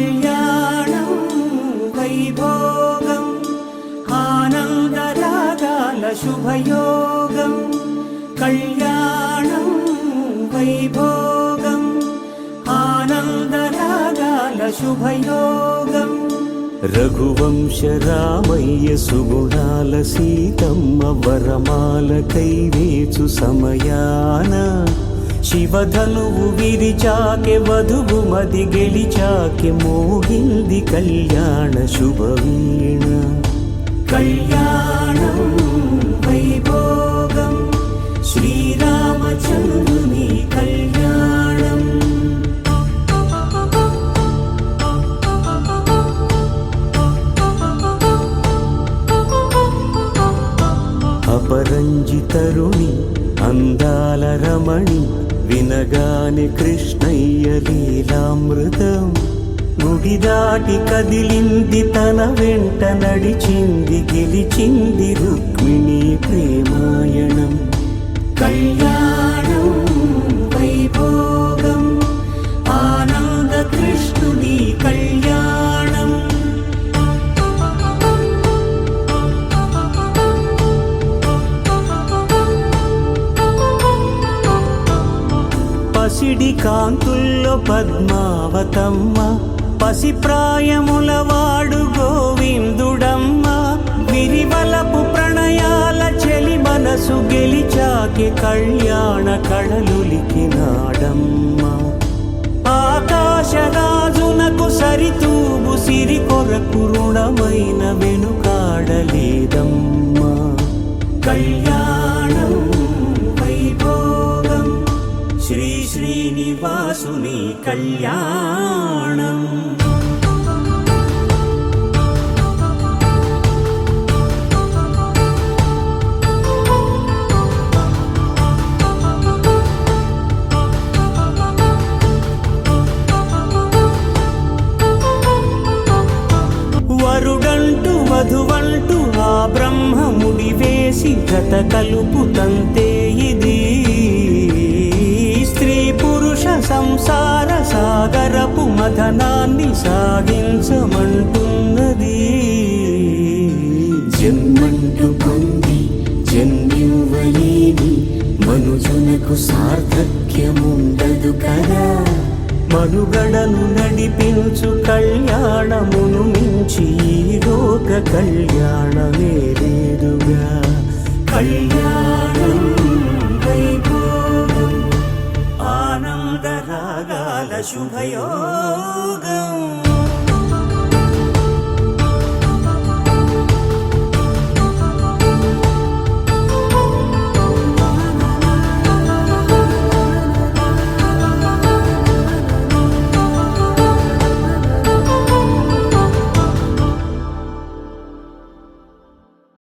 కళ్యాణం వైభోగం ఆనందరాగాల శుభయోగం. కళ్యాణం వైభోగం ఆనందరాగాల శుభయోగం. రఘువంశ రామయ్య సుగుణాల సీతమ్మ వరమాల కైవేచు సమయాన శివధనువు విరిచాకె వధువు మది గెలిచాకె మోగింది కళ్యాణ శుభవీణ. కళ్యాణం వైభోగం శ్రీరామచంద్రుని కళ్యాణం. అపరంజి తరుణి అందాల రమణి వినగానే కృష్ణయ్య లీలామృతం. గుడి దాటి కదిలింది తన వెంట నడిచింది గెలిచింది రుక్మిణి ప్రేమాయణం. కళ్యాణం వైభోగం ఆనంద కృష్ణుని కళ్యాణం. పసిడి కాంతుల్లో పద్మావతమ్మ పసిప్రాయముల వాడు గోవిందుడమ్మ. విరివలపు ప్రణయాల చెలి మనసు గెలిచాకె కళ్యాణ కళలులికినాడమ్మ. ఆకాశరాజునకు సరితూబు సిరి కొరకు రుణమైన వెనుకాడలేదమ్మ. కళ్యాణం వైభోగం శ్రీ శ్రీనివాసుని కళ్యాణం. వరుడంటూ వధువంటూ ఆ బ్రహ్మముడి వేసి జత కలుపుతంతే ఇది. స్త్రీ పురుష సంసార సాగరపు మథనాన్ని సాగించమంటున్నది. జన్మంటూ పొంది జన్మివ్వలేని మనుజునకు సార్థక్యముండదు కదా. మనుగడను నడిపించు కళ్యాణమును మించి ఈ లోక కళ్యాణమే లేదుగా. కళ్యాణం వైభోగం ఆనందరాగాల శుభయోగం.